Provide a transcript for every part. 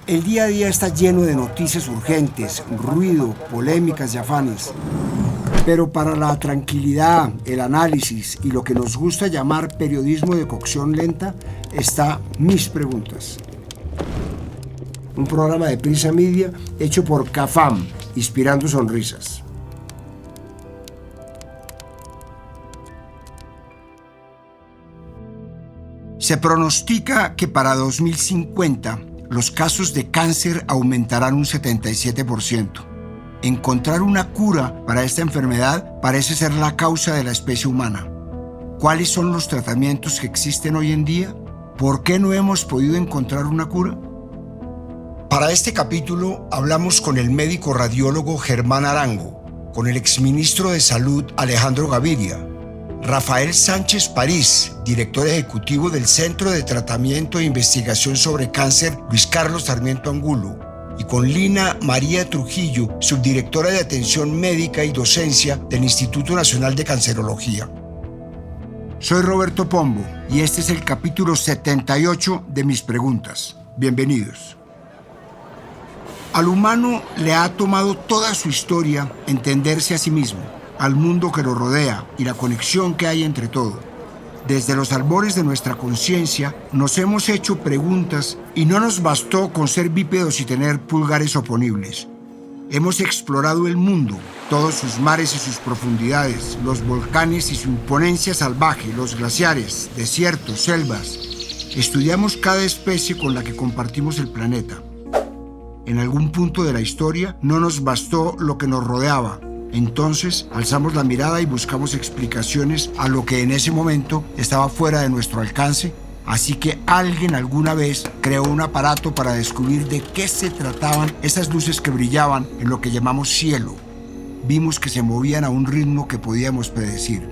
El día a día está lleno de noticias urgentes, ruido, polémicas y afanes. Pero para la tranquilidad, el análisis y lo que nos gusta llamar periodismo de cocción lenta, está Mis Preguntas. Un programa de Prisa Media hecho por CAFAM, inspirando sonrisas. Se pronostica que para 2050 los casos de cáncer aumentarán un 77%. Encontrar una cura para esta enfermedad parece ser la causa de la especie humana. ¿Cuáles son los tratamientos que existen hoy en día? ¿Por qué no hemos podido encontrar una cura? Para este capítulo hablamos con el médico radiólogo Germán Arango, con el exministro de Salud Alejandro Gaviria, Rafael Sánchez París, director ejecutivo del Centro de Tratamiento e Investigación sobre Cáncer Luis Carlos Sarmiento Angulo, y con Lina María Trujillo, subdirectora de Atención Médica y Docencia del Instituto Nacional de Cancerología. Soy Roberto Pombo y este es el capítulo 78 de Mis Preguntas. Bienvenidos. Al humano le ha tomado toda su historia entenderse a sí mismo, al mundo que lo rodea y la conexión que hay entre todo. Desde los albores de nuestra conciencia nos hemos hecho preguntas y no nos bastó con ser bípedos y tener pulgares oponibles. Hemos explorado el mundo, todos sus mares y sus profundidades, los volcanes y su imponencia salvaje, los glaciares, desiertos, selvas. Estudiamos cada especie con la que compartimos el planeta. En algún punto de la historia no nos bastó lo que nos rodeaba. Entonces alzamos la mirada y buscamos explicaciones a lo que en ese momento estaba fuera de nuestro alcance, así que alguien alguna vez creó un aparato para descubrir de qué se trataban esas luces que brillaban en lo que llamamos cielo. Vimos que se movían a un ritmo que podíamos predecir.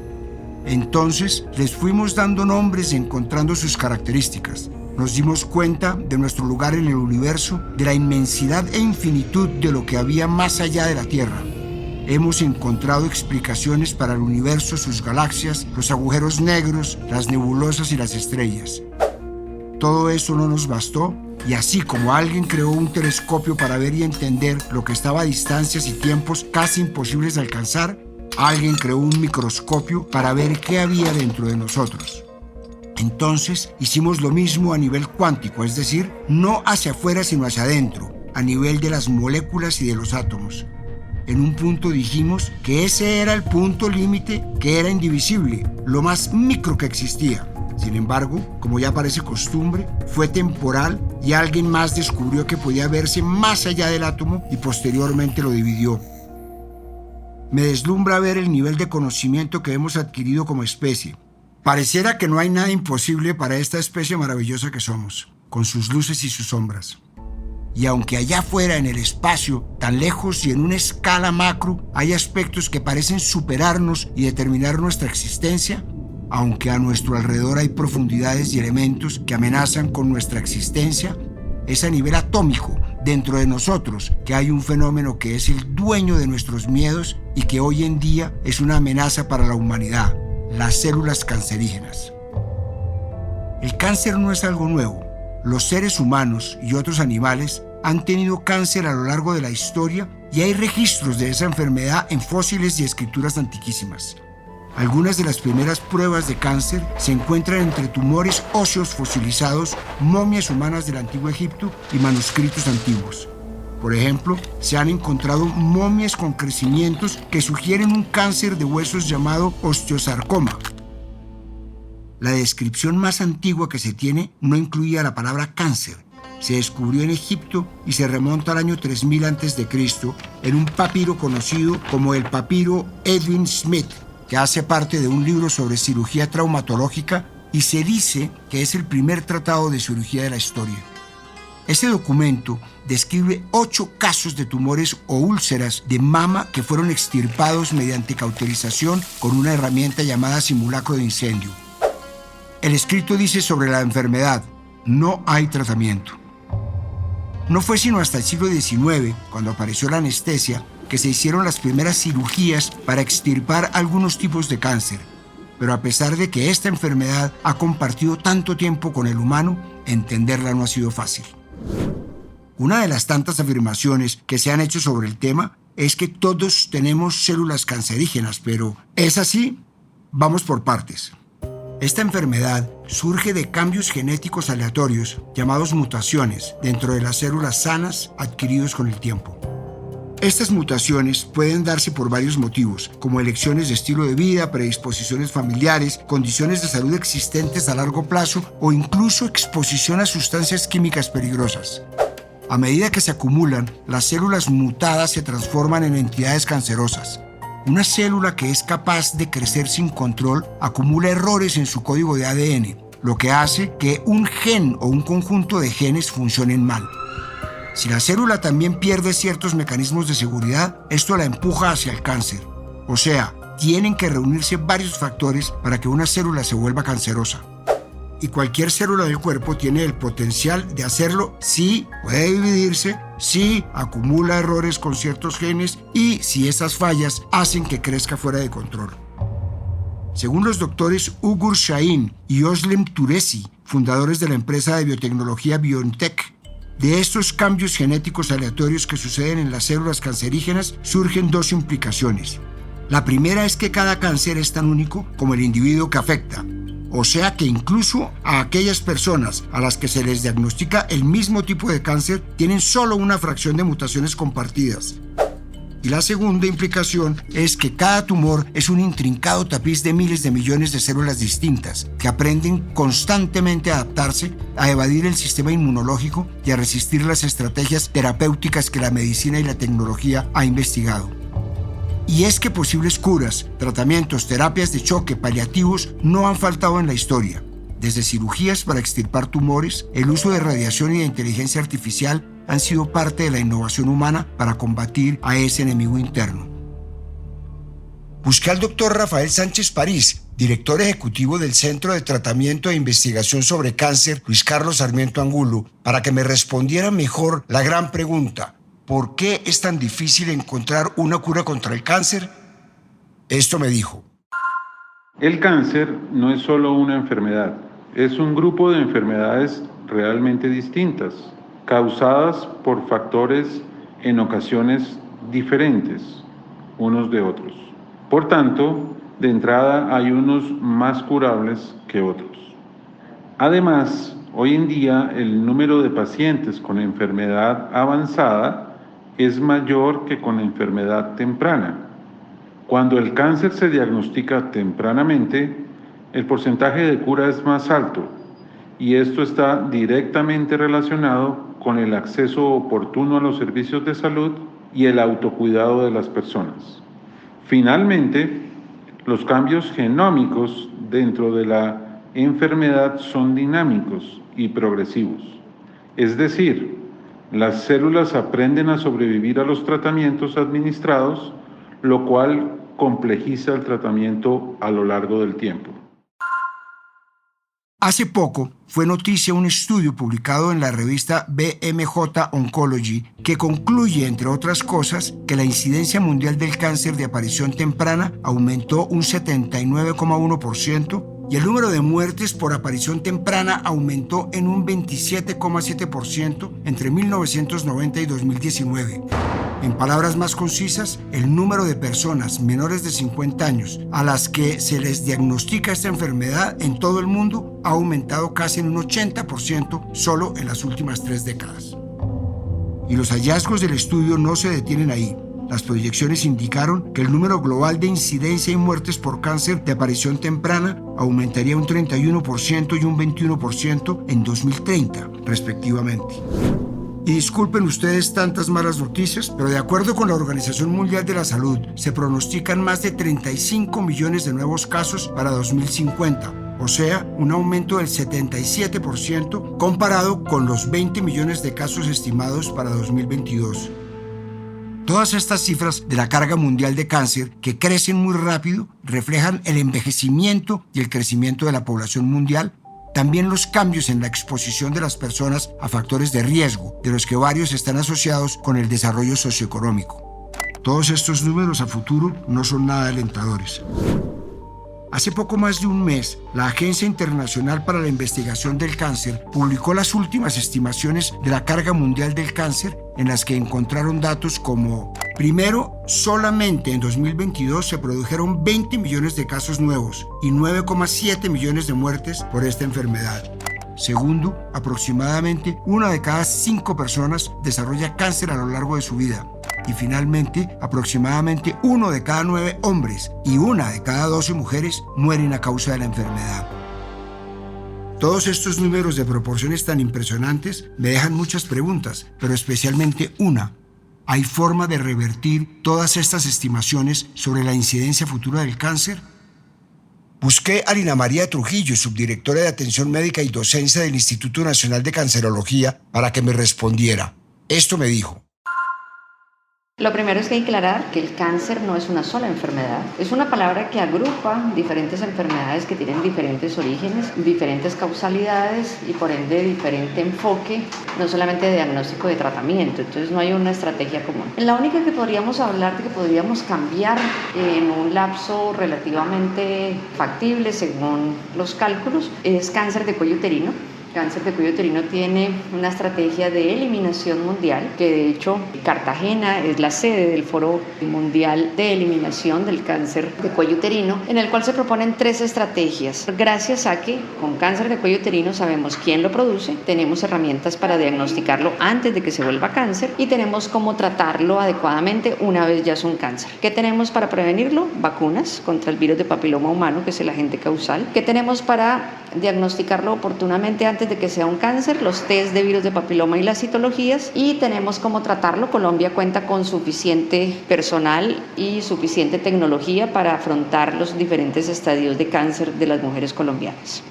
Entonces les fuimos dando nombres y encontrando sus características. Nos dimos cuenta de nuestro lugar en el universo, de la inmensidad e infinitud de lo que había más allá de la Tierra. Hemos encontrado explicaciones para el universo, sus galaxias, los agujeros negros, las nebulosas y las estrellas. Todo eso no nos bastó y así como alguien creó un telescopio para ver y entender lo que estaba a distancias y tiempos casi imposibles de alcanzar, alguien creó un microscopio para ver qué había dentro de nosotros. Entonces hicimos lo mismo a nivel cuántico, es decir, no hacia afuera sino hacia adentro, a nivel de las moléculas y de los átomos. En un punto dijimos que ese era el punto límite, que era indivisible, lo más micro que existía. Sin embargo, como ya parece costumbre, fue temporal y alguien más descubrió que podía verse más allá del átomo y posteriormente lo dividió. Me deslumbra ver el nivel de conocimiento que hemos adquirido como especie. Pareciera que no hay nada imposible para esta especie maravillosa que somos, con sus luces y sus sombras. Y aunque allá afuera en el espacio, tan lejos y en una escala macro, hay aspectos que parecen superarnos y determinar nuestra existencia, aunque a nuestro alrededor hay profundidades y elementos que amenazan con nuestra existencia, es a nivel atómico, dentro de nosotros, que hay un fenómeno que es el dueño de nuestros miedos y que hoy en día es una amenaza para la humanidad, las células cancerígenas. El cáncer no es algo nuevo. Los seres humanos y otros animales han tenido cáncer a lo largo de la historia y hay registros de esa enfermedad en fósiles y escrituras antiquísimas. Algunas de las primeras pruebas de cáncer se encuentran entre tumores óseos fosilizados, momias humanas del Antiguo Egipto y manuscritos antiguos. Por ejemplo, se han encontrado momias con crecimientos que sugieren un cáncer de huesos llamado osteosarcoma. La descripción más antigua que se tiene no incluía la palabra cáncer. Se descubrió en Egipto y se remonta al año 3000 a.C. en un papiro conocido como el papiro Edwin Smith, que hace parte de un libro sobre cirugía traumatológica y se dice que es el primer tratado de cirugía de la historia. Ese documento describe 8 casos de tumores o úlceras de mama que fueron extirpados mediante cauterización con una herramienta llamada simulacro de incendio. El escrito dice sobre la enfermedad: no hay tratamiento. No fue sino hasta el siglo XIX, cuando apareció la anestesia, que se hicieron las primeras cirugías para extirpar algunos tipos de cáncer. Pero a pesar de que esta enfermedad ha compartido tanto tiempo con el humano, entenderla no ha sido fácil. Una de las tantas afirmaciones que se han hecho sobre el tema es que todos tenemos células cancerígenas, pero ¿es así? Vamos por partes. Esta enfermedad surge de cambios genéticos aleatorios, llamados mutaciones, dentro de las células sanas adquiridos con el tiempo. Estas mutaciones pueden darse por varios motivos, como elecciones de estilo de vida, predisposiciones familiares, condiciones de salud existentes a largo plazo o incluso exposición a sustancias químicas peligrosas. A medida que se acumulan, las células mutadas se transforman en entidades cancerosas. Una célula que es capaz de crecer sin control acumula errores en su código de ADN, lo que hace que un gen o un conjunto de genes funcionen mal. Si la célula también pierde ciertos mecanismos de seguridad, esto la empuja hacia el cáncer. O sea, tienen que reunirse varios factores para que una célula se vuelva cancerosa. Y cualquier célula del cuerpo tiene el potencial de hacerlo si puede dividirse, si acumula errores con ciertos genes y si esas fallas hacen que crezca fuera de control. Según los doctores Ugur Şahin y Özlem Türeci, fundadores de la empresa de biotecnología BioNTech, de estos cambios genéticos aleatorios que suceden en las células cancerígenas surgen dos implicaciones. La primera es que cada cáncer es tan único como el individuo que afecta, o sea que incluso a aquellas personas a las que se les diagnostica el mismo tipo de cáncer tienen solo una fracción de mutaciones compartidas. Y la segunda implicación es que cada tumor es un intrincado tapiz de miles de millones de células distintas que aprenden constantemente a adaptarse, a evadir el sistema inmunológico y a resistir las estrategias terapéuticas que la medicina y la tecnología ha investigado. Y es que posibles curas, tratamientos, terapias de choque, paliativos no han faltado en la historia. Desde cirugías para extirpar tumores, el uso de radiación y de inteligencia artificial han sido parte de la innovación humana para combatir a ese enemigo interno. Busqué al doctor Rafael Sánchez París, director ejecutivo del Centro de Tratamiento e Investigación sobre Cáncer Luis Carlos Sarmiento Angulo, para que me respondiera mejor la gran pregunta: ¿por qué es tan difícil encontrar una cura contra el cáncer? Esto me dijo. El cáncer no es solo una enfermedad, es un grupo de enfermedades realmente distintas, causadas por factores en ocasiones diferentes unos de otros. Por tanto, de entrada hay unos más curables que otros. Además, hoy en día el número de pacientes con enfermedad avanzada es mayor que con enfermedad temprana. Cuando el cáncer se diagnostica tempranamente, el porcentaje de cura es más alto y esto está directamente relacionado con el acceso oportuno a los servicios de salud y el autocuidado de las personas. Finalmente, los cambios genómicos dentro de la enfermedad son dinámicos y progresivos. Es decir, las células aprenden a sobrevivir a los tratamientos administrados, lo cual complejiza el tratamiento a lo largo del tiempo. Hace poco fue noticia un estudio publicado en la revista BMJ Oncology que concluye, entre otras cosas, que la incidencia mundial del cáncer de aparición temprana aumentó un 79,1% y el número de muertes por aparición temprana aumentó en un 27,7% entre 1990 y 2019. En palabras más concisas, el número de personas menores de 50 años a las que se les diagnostica esta enfermedad en todo el mundo ha aumentado casi en un 80% solo en las últimas 3 décadas. Y los hallazgos del estudio no se detienen ahí. Las proyecciones indicaron que el número global de incidencia y muertes por cáncer de aparición temprana aumentaría un 31% y un 21% en 2030, respectivamente. Y disculpen ustedes tantas malas noticias, pero de acuerdo con la Organización Mundial de la Salud, se pronostican más de 35 millones de nuevos casos para 2050, o sea, un aumento del 77% comparado con los 20 millones de casos estimados para 2022. Todas estas cifras de la carga mundial de cáncer, que crecen muy rápido, reflejan el envejecimiento y el crecimiento de la población mundial, también los cambios en la exposición de las personas a factores de riesgo, de los que varios están asociados con el desarrollo socioeconómico. Todos estos números a futuro no son nada alentadores. Hace poco más de un mes, la Agencia Internacional para la Investigación del Cáncer publicó las últimas estimaciones de la carga mundial del cáncer, en las que encontraron datos como: primero, solamente en 2022 se produjeron 20 millones de casos nuevos y 9,7 millones de muertes por esta enfermedad. Segundo, aproximadamente 1 de cada 5 personas desarrolla cáncer a lo largo de su vida. Y finalmente, aproximadamente 1 de cada 9 hombres y 1 de cada 12 mujeres mueren a causa de la enfermedad. Todos estos números de proporciones tan impresionantes me dejan muchas preguntas, pero especialmente una. ¿Hay forma de revertir todas estas estimaciones sobre la incidencia futura del cáncer? Busqué a Lina María Trujillo, subdirectora de Atención Médica y Docencia del Instituto Nacional de Cancerología, para que me respondiera. Esto me dijo. Lo primero es que hay que aclarar que el cáncer no es una sola enfermedad. Es una palabra que agrupa diferentes enfermedades que tienen diferentes orígenes, diferentes causalidades y por ende diferente enfoque, no solamente de diagnóstico, de tratamiento. Entonces no hay una estrategia común. La única que podríamos hablar de que podríamos cambiar en un lapso relativamente factible según los cálculos es cáncer de cuello uterino. Cáncer de cuello uterino tiene una estrategia de eliminación mundial, que de hecho Cartagena es la sede del Foro Mundial de Eliminación del Cáncer de Cuello Uterino, en el cual se proponen 3 estrategias. Gracias a que con cáncer de cuello uterino sabemos quién lo produce, tenemos herramientas para diagnosticarlo antes de que se vuelva cáncer y tenemos cómo tratarlo adecuadamente una vez ya es un cáncer. ¿Qué tenemos para prevenirlo? Vacunas contra el virus de papiloma humano, que es el agente causal. ¿Qué tenemos para diagnosticarlo oportunamente antes de que sea un cáncer? Los test de virus de papiloma y las citologías. Y tenemos cómo tratarlo. Colombia cuenta con suficiente personal y suficiente tecnología para afrontar los diferentes estadios de cáncer de las mujeres colombianas.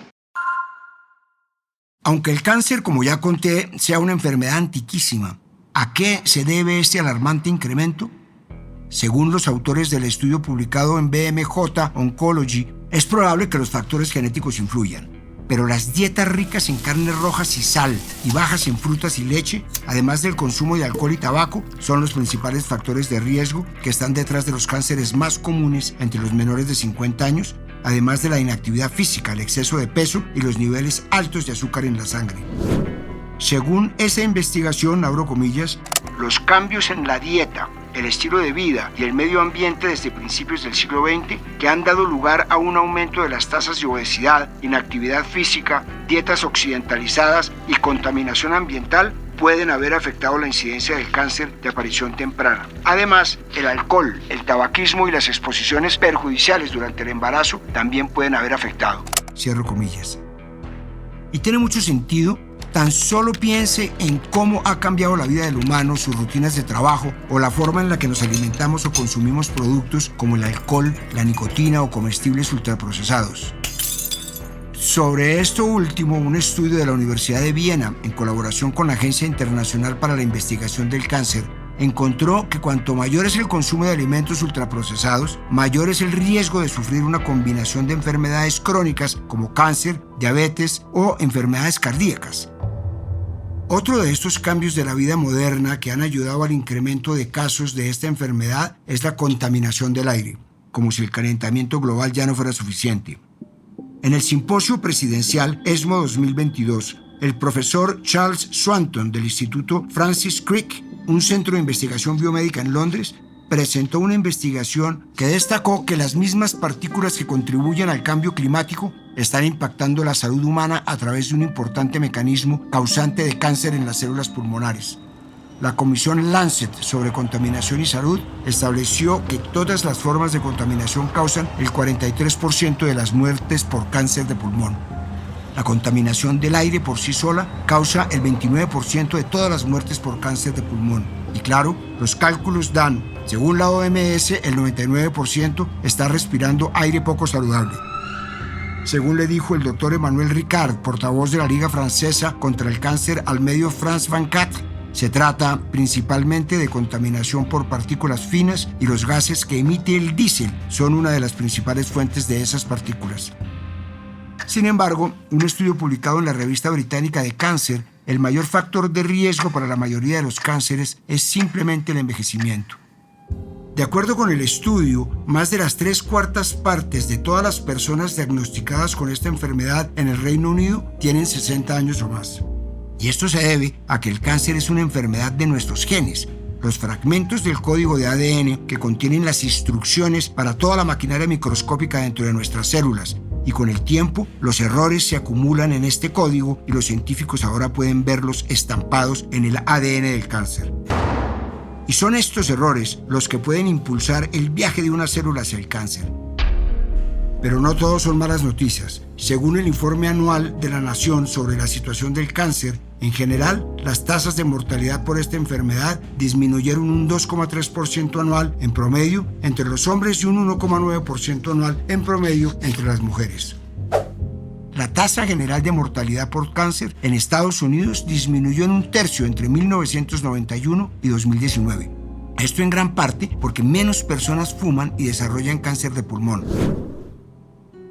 Aunque el cáncer, como ya conté, sea una enfermedad antiquísima, ¿a qué se debe este alarmante incremento? Según los autores del estudio publicado en BMJ Oncology, es probable que los factores genéticos influyan, pero las dietas ricas en carnes rojas y sal y bajas en frutas y leche, además del consumo de alcohol y tabaco, son los principales factores de riesgo que están detrás de los cánceres más comunes entre los menores de 50 años, además de la inactividad física, el exceso de peso y los niveles altos de azúcar en la sangre. Según esa investigación, abro comillas, los cambios en la dieta, el estilo de vida y el medio ambiente desde principios del siglo XX, que han dado lugar a un aumento de las tasas de obesidad, inactividad física, dietas occidentalizadas y contaminación ambiental, pueden haber afectado la incidencia del cáncer de aparición temprana. Además, el alcohol, el tabaquismo y las exposiciones perjudiciales durante el embarazo también pueden haber afectado. Cierro comillas. Y tiene mucho sentido. Tan solo piense en cómo ha cambiado la vida del humano, sus rutinas de trabajo o la forma en la que nos alimentamos o consumimos productos como el alcohol, la nicotina o comestibles ultraprocesados. Sobre esto último, un estudio de la Universidad de Viena, en colaboración con la Agencia Internacional para la Investigación del Cáncer, encontró que cuanto mayor es el consumo de alimentos ultraprocesados, mayor es el riesgo de sufrir una combinación de enfermedades crónicas como cáncer, diabetes o enfermedades cardíacas. Otro de estos cambios de la vida moderna que han ayudado al incremento de casos de esta enfermedad es la contaminación del aire, como si el calentamiento global ya no fuera suficiente. En el simposio presidencial ESMO 2022, el profesor Charles Swanton del Instituto Francis Crick, un centro de investigación biomédica en Londres, presentó una investigación que destacó que las mismas partículas que contribuyen al cambio climático están impactando la salud humana a través de un importante mecanismo causante de cáncer en las células pulmonares. La Comisión Lancet sobre Contaminación y Salud estableció que todas las formas de contaminación causan el 43% de las muertes por cáncer de pulmón. La contaminación del aire por sí sola causa el 29% de todas las muertes por cáncer de pulmón. Y claro, los cálculos dan, según la OMS, el 99% está respirando aire poco saludable. Según le dijo el doctor Emmanuel Ricard, portavoz de la Liga Francesa contra el Cáncer al medio France 24, se trata principalmente de contaminación por partículas finas y los gases que emite el diésel son una de las principales fuentes de esas partículas. Sin embargo, un estudio publicado en la revista británica de Cáncer, el mayor factor de riesgo para la mayoría de los cánceres es simplemente el envejecimiento. De acuerdo con el estudio, más de las 3/4 partes de todas las personas diagnosticadas con esta enfermedad en el Reino Unido tienen 60 años o más. Y esto se debe a que el cáncer es una enfermedad de nuestros genes. Los fragmentos del código de ADN que contienen las instrucciones para toda la maquinaria microscópica dentro de nuestras células. Y con el tiempo, los errores se acumulan en este código y los científicos ahora pueden verlos estampados en el ADN del cáncer. Y son estos errores los que pueden impulsar el viaje de una célula hacia el cáncer. Pero no todos son malas noticias. Según el informe anual de la Nación sobre la situación del cáncer, en general, las tasas de mortalidad por esta enfermedad disminuyeron un 2,3% anual en promedio entre los hombres y un 1,9% anual en promedio entre las mujeres. La tasa general de mortalidad por cáncer en Estados Unidos disminuyó en 1/3 entre 1991 y 2019. Esto en gran parte porque menos personas fuman y desarrollan cáncer de pulmón.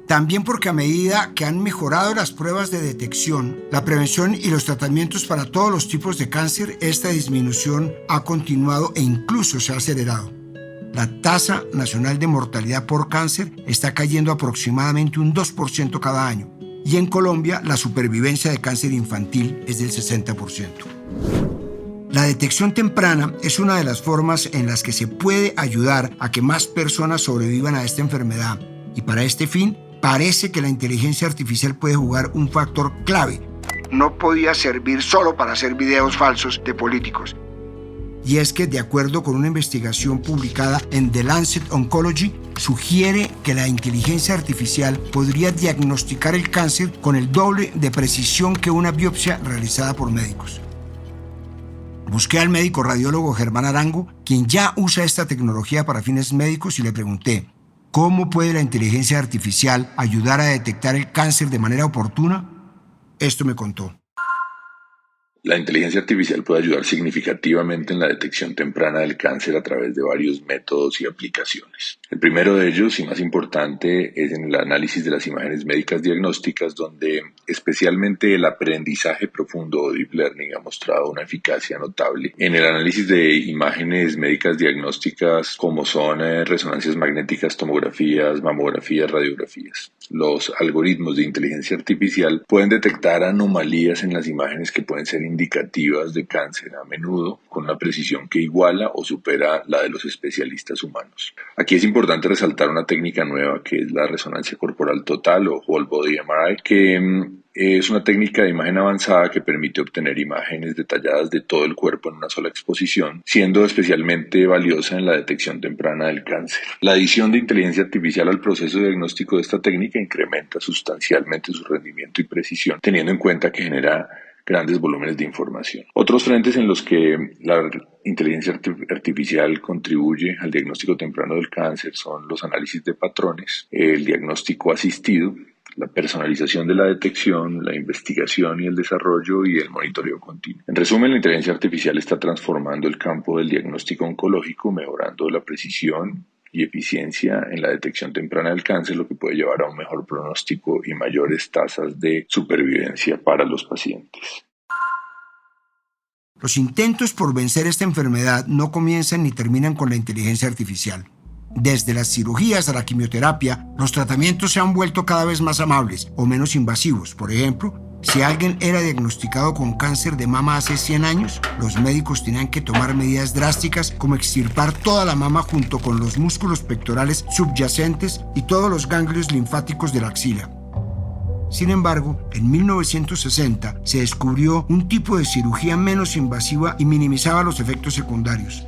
También porque a medida que han mejorado las pruebas de detección, la prevención y los tratamientos para todos los tipos de cáncer, esta disminución ha continuado e incluso se ha acelerado. La tasa nacional de mortalidad por cáncer está cayendo aproximadamente un 2% cada año. Y en Colombia, la supervivencia de cáncer infantil es del 60%. La detección temprana es una de las formas en las que se puede ayudar a que más personas sobrevivan a esta enfermedad. Y para este fin, parece que la inteligencia artificial puede jugar un factor clave. No podía servir solo para hacer videos falsos de políticos. Y es que, de acuerdo con una investigación publicada en The Lancet Oncology, sugiere que la inteligencia artificial podría diagnosticar el cáncer con el doble de precisión que una biopsia realizada por médicos. Busqué al médico radiólogo Germán Arango, quien ya usa esta tecnología para fines médicos, y le pregunté, ¿cómo puede la inteligencia artificial ayudar a detectar el cáncer de manera oportuna? Esto me contó. La inteligencia artificial puede ayudar significativamente en la detección temprana del cáncer a través de varios métodos y aplicaciones. El primero de ellos, y más importante, es en el análisis de las imágenes médicas diagnósticas, donde especialmente el aprendizaje profundo o deep learning ha mostrado una eficacia notable. En el análisis de imágenes médicas diagnósticas, como son resonancias magnéticas, tomografías, mamografías, radiografías. Los algoritmos de inteligencia artificial pueden detectar anomalías en las imágenes que pueden ser indicativas de cáncer, a menudo con una precisión que iguala o supera la de los especialistas humanos. Aquí es importante resaltar una técnica nueva que es la resonancia corporal total o Whole Body MRI, que es una técnica de imagen avanzada que permite obtener imágenes detalladas de todo el cuerpo en una sola exposición, siendo especialmente valiosa en la detección temprana del cáncer. La adición de inteligencia artificial al proceso diagnóstico de esta técnica incrementa sustancialmente su rendimiento y precisión, teniendo en cuenta que genera grandes volúmenes de información. Otros frentes en los que la inteligencia artificial contribuye al diagnóstico temprano del cáncer son los análisis de patrones, el diagnóstico asistido, la personalización de la detección, la investigación y el desarrollo y el monitoreo continuo. En resumen, la inteligencia artificial está transformando el campo del diagnóstico oncológico, mejorando la precisión y eficiencia en la detección temprana del cáncer, lo que puede llevar a un mejor pronóstico y mayores tasas de supervivencia para los pacientes. Los intentos por vencer esta enfermedad no comienzan ni terminan con la inteligencia artificial. Desde las cirugías a la quimioterapia, los tratamientos se han vuelto cada vez más amables o menos invasivos. Por ejemplo, si alguien era diagnosticado con cáncer de mama hace 100 años, los médicos tenían que tomar medidas drásticas como extirpar toda la mama junto con los músculos pectorales subyacentes y todos los ganglios linfáticos de la axila. Sin embargo, en 1960 se descubrió un tipo de cirugía menos invasiva y minimizaba los efectos secundarios.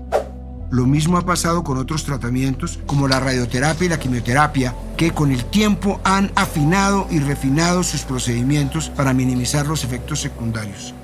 Lo mismo ha pasado con otros tratamientos como la radioterapia y la quimioterapia, que con el tiempo han afinado y refinado sus procedimientos para minimizar los efectos secundarios.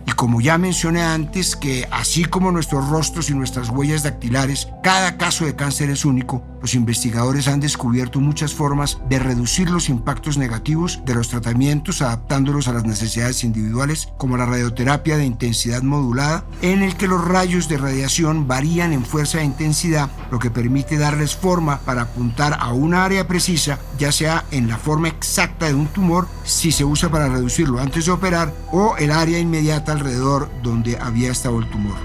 Y como ya mencioné antes, que así como nuestros rostros y nuestras huellas dactilares, cada caso de cáncer es único, los investigadores han descubierto muchas formas de reducir los impactos negativos de los tratamientos adaptándolos a las necesidades individuales, como la radioterapia de intensidad modulada, en el que los rayos de radiación varían en fuerza e intensidad, lo que permite darles forma para apuntar a una área precisa, ya sea en la forma exacta de un tumor, si se usa para reducirlo antes de operar, o el área inmediata alrededor donde había estado el tumor.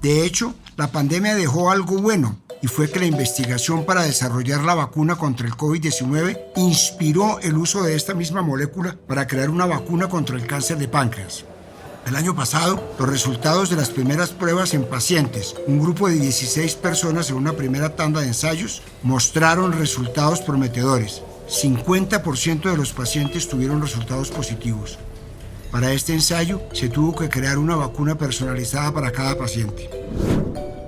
De hecho, La pandemia dejó algo bueno, y fue que la investigación para desarrollar la vacuna contra el COVID-19 inspiró el uso de esta misma molécula para crear una vacuna contra el cáncer de páncreas. El año pasado, los resultados de las primeras pruebas en pacientes, un grupo de 16 personas en una primera tanda de ensayos, mostraron resultados prometedores. 50% de los pacientes tuvieron resultados positivos. Para este ensayo, se tuvo que crear una vacuna personalizada para cada paciente.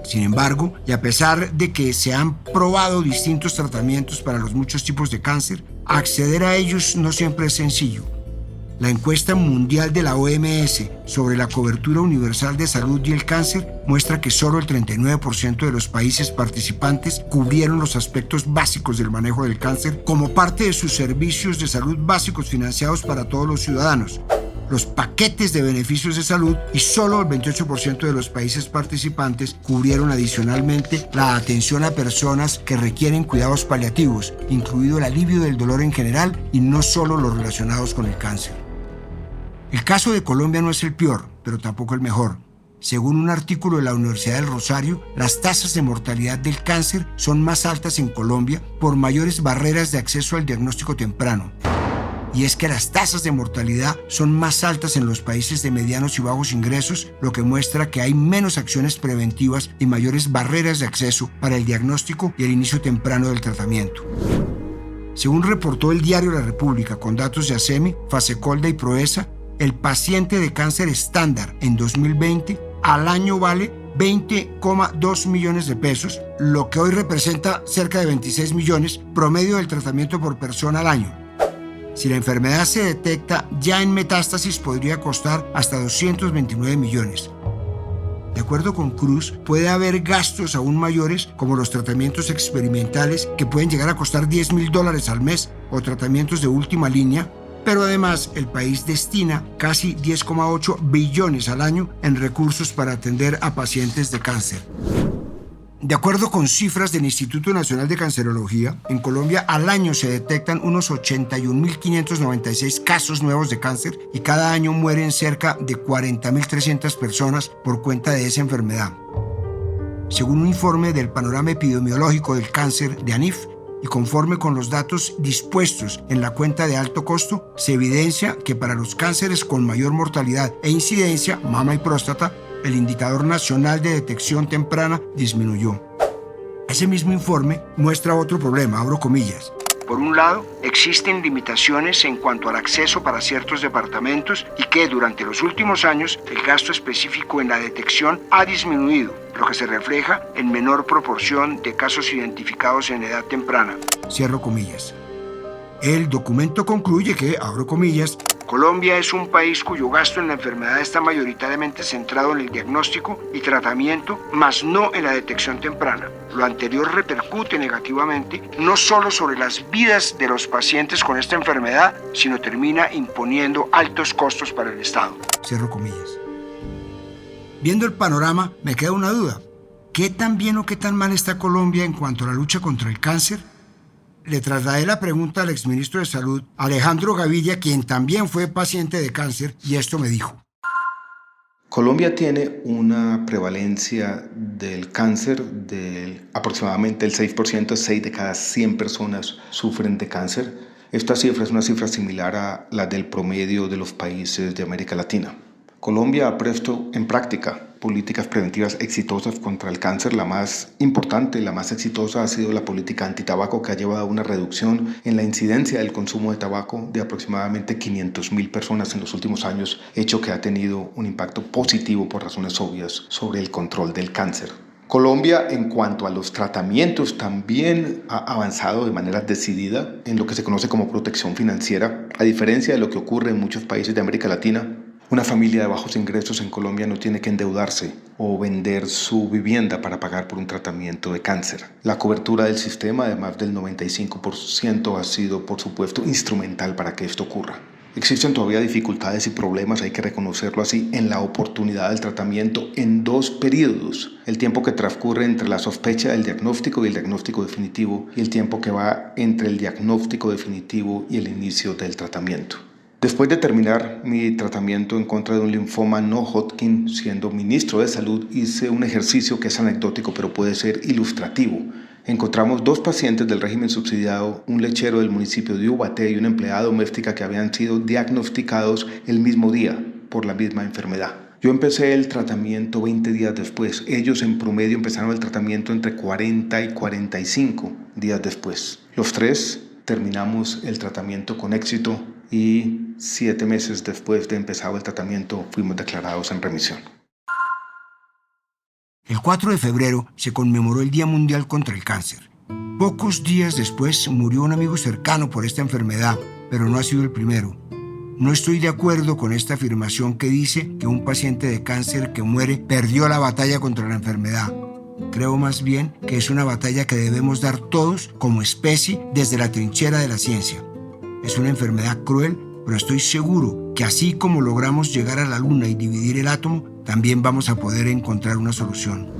Sin embargo, y a pesar de que se han probado distintos tratamientos para los muchos tipos de cáncer, acceder a ellos no siempre es sencillo. La encuesta mundial de la OMS sobre la cobertura universal de salud y el cáncer muestra que solo el 39% de los países participantes cubrieron los aspectos básicos del manejo del cáncer como parte de sus servicios de salud básicos financiados para todos los ciudadanos, los paquetes de beneficios de salud, y solo el 28% de los países participantes cubrieron adicionalmente la atención a personas que requieren cuidados paliativos, incluido el alivio del dolor en general y no solo los relacionados con el cáncer. El caso de Colombia no es el peor, pero tampoco el mejor. Según un artículo de la Universidad del Rosario, las tasas de mortalidad del cáncer son más altas en Colombia por mayores barreras de acceso al diagnóstico temprano. Y es que las tasas de mortalidad son más altas en los países de medianos y bajos ingresos, lo que muestra que hay menos acciones preventivas y mayores barreras de acceso para el diagnóstico y el inicio temprano del tratamiento. Según reportó el diario La República con datos de ASEMI, Fasecolda y Proesa, el paciente de cáncer estándar en 2020 al año vale 20,2 millones de pesos, lo que hoy representa cerca de 26 millones promedio del tratamiento por persona al año. Si la enfermedad se detecta ya en metástasis, podría costar hasta 229 millones. De acuerdo con Cruz, puede haber gastos aún mayores como los tratamientos experimentales que pueden llegar a costar $10,000 al mes o tratamientos de última línea, pero además el país destina casi 10,8 billones al año en recursos para atender a pacientes de cáncer. De acuerdo con cifras del Instituto Nacional de Cancerología, en Colombia al año se detectan unos 81.596 casos nuevos de cáncer y cada año mueren cerca de 40.300 personas por cuenta de esa enfermedad. Según un informe del Panorama Epidemiológico del Cáncer de ANIF, y conforme con los datos dispuestos en la cuenta de alto costo, se evidencia que para los cánceres con mayor mortalidad e incidencia, mama y próstata, el indicador nacional de detección temprana disminuyó. Ese mismo informe muestra otro problema, abro comillas. Por un lado, existen limitaciones en cuanto al acceso para ciertos departamentos y que durante los últimos años el gasto específico en la detección ha disminuido, lo que se refleja en menor proporción de casos identificados en edad temprana. Cierro comillas. El documento concluye que, abro comillas, Colombia es un país cuyo gasto en la enfermedad está mayoritariamente centrado en el diagnóstico y tratamiento, más no en la detección temprana. Lo anterior repercute negativamente no solo sobre las vidas de los pacientes con esta enfermedad, sino termina imponiendo altos costos para el Estado. Cierro comillas. Viendo el panorama, me queda una duda. ¿Qué tan bien o qué tan mal está Colombia en cuanto a la lucha contra el cáncer? Le trasladé la pregunta al exministro de Salud, Alejandro Gaviria, quien también fue paciente de cáncer, y esto me dijo. Colombia tiene una prevalencia del cáncer de aproximadamente el 6%, 6 de cada 100 personas sufren de cáncer. Esta cifra es una cifra similar a la del promedio de los países de América Latina. Colombia ha puesto en práctica políticas preventivas exitosas contra el cáncer. La más importante, la más exitosa ha sido la política antitabaco, que ha llevado a una reducción en la incidencia del consumo de tabaco de aproximadamente 500.000 personas en los últimos años, hecho que ha tenido un impacto positivo por razones obvias sobre el control del cáncer. Colombia, en cuanto a los tratamientos, también ha avanzado de manera decidida en lo que se conoce como protección financiera. A diferencia de lo que ocurre en muchos países de América Latina, una familia de bajos ingresos en Colombia no tiene que endeudarse o vender su vivienda para pagar por un tratamiento de cáncer. La cobertura del sistema de más del 95% ha sido, por supuesto, instrumental para que esto ocurra. Existen todavía dificultades y problemas, hay que reconocerlo así, en la oportunidad del tratamiento en dos periodos. El tiempo que transcurre entre la sospecha del diagnóstico y el diagnóstico definitivo, y el tiempo que va entre el diagnóstico definitivo y el inicio del tratamiento. Después de terminar mi tratamiento en contra de un linfoma no Hodgkin, siendo ministro de Salud, hice un ejercicio que es anecdótico, pero puede ser ilustrativo. Encontramos 2 pacientes del régimen subsidiado, un lechero del municipio de Ubaté y una empleada doméstica que habían sido diagnosticados el mismo día por la misma enfermedad. Yo empecé el tratamiento 20 días después. Ellos en promedio empezaron el tratamiento entre 40 y 45 días después. Los 3 terminamos el tratamiento con éxito y 7 meses después de empezado el tratamiento fuimos declarados en remisión. El 4 de febrero se conmemoró el Día Mundial contra el Cáncer. Pocos días después murió un amigo cercano por esta enfermedad, pero no ha sido el primero. No estoy de acuerdo con esta afirmación que dice que un paciente de cáncer que muere perdió la batalla contra la enfermedad. Creo más bien que es una batalla que debemos dar todos como especie desde la trinchera de la ciencia. Es una enfermedad cruel, pero estoy seguro que así como logramos llegar a la luna y dividir el átomo, también vamos a poder encontrar una solución.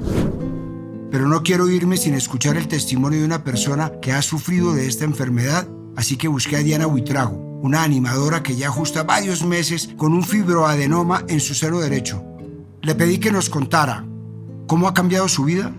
Pero no quiero irme sin escuchar el testimonio de una persona que ha sufrido de esta enfermedad, así que busqué a Diana Buitrago, una animadora que ya justa varios meses con un fibroadenoma en su seno derecho. Le pedí que nos contara cómo ha cambiado su vida.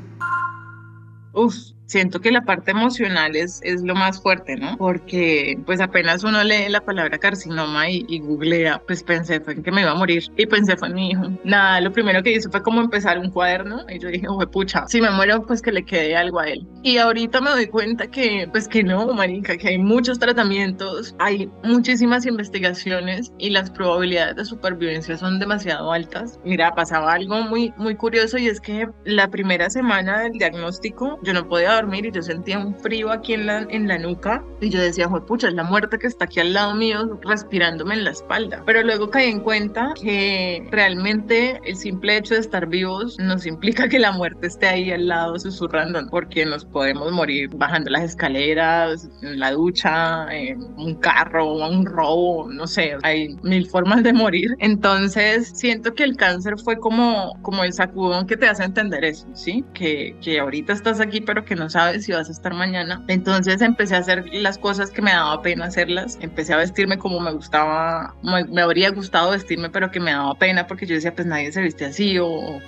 Siento que la parte emocional es lo más fuerte, ¿no? Porque pues apenas uno lee la palabra carcinoma y googlea, pues pensé fue en que me iba a morir y pensé fue en mi hijo. Nada, lo primero que hice fue como empezar un cuaderno y yo dije, pucha, si me muero pues que le quede algo a él. Y ahorita me doy cuenta que pues que no, marica, que hay muchos tratamientos, hay muchísimas investigaciones y las probabilidades de supervivencia son demasiado altas. Mira, pasaba algo muy curioso y es que la primera semana del diagnóstico yo no podía dormir y yo sentía un frío aquí en la nuca y yo decía, pucha, es la muerte que está aquí al lado mío respirándome en la espalda. Pero luego caí en cuenta que realmente el simple hecho de estar vivos nos implica que la muerte esté ahí al lado susurrando, porque nos podemos morir bajando las escaleras, en la ducha, en un carro, un robo, no sé, hay 1000 formas de morir. Entonces siento que el cáncer fue como el sacudón que te hace entender eso, ¿sí? Que ahorita estás aquí pero que no sabes si vas a estar mañana. Entonces empecé a hacer las cosas que me daba pena hacerlas, empecé a vestirme como me gustaba, me habría gustado vestirme pero que me daba pena porque yo decía pues nadie se viste así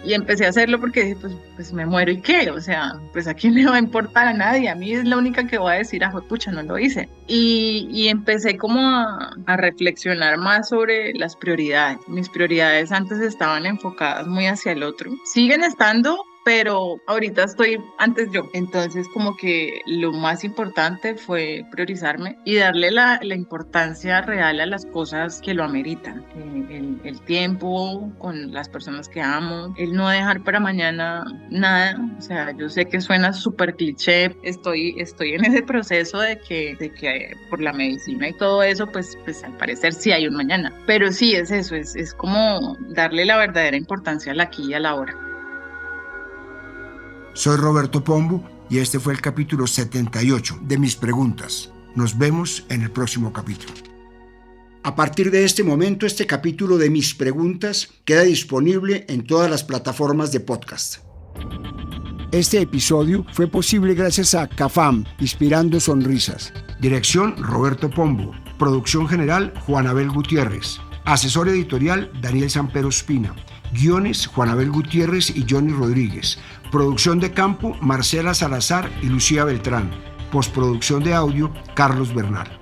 y empecé a hacerlo porque dije pues me muero y qué, o sea, pues a quién le va a importar, a nadie, a mí es la única que va a decir pucha, no lo hice. Y empecé como a reflexionar más sobre las prioridades. Mis prioridades antes estaban enfocadas muy hacia el otro, siguen estando, pero ahorita estoy antes yo. Entonces como que lo más importante fue priorizarme y darle la importancia real a las cosas que lo ameritan. El tiempo con las personas que amo, el no dejar para mañana nada. O sea, yo sé que suena súper cliché, estoy en ese proceso de que por la medicina y todo eso, pues al parecer sí hay un mañana. Pero sí es eso, es como darle la verdadera importancia al aquí y a la ahora. Soy Roberto Pombo y este fue el capítulo 78 de Mis Preguntas. Nos vemos en el próximo capítulo. A partir de este momento, este capítulo de Mis Preguntas queda disponible en todas las plataformas de podcast. Este episodio fue posible gracias a CAFAM, Inspirando Sonrisas. Dirección, Roberto Pombo. Producción general, Juan Abel Gutiérrez. Asesor editorial, Daniel Sampero Espina. Guiones, Juan Abel Gutiérrez y Johnny Rodríguez. Producción de campo, Marcela Salazar y Lucía Beltrán. Postproducción de audio, Carlos Bernal.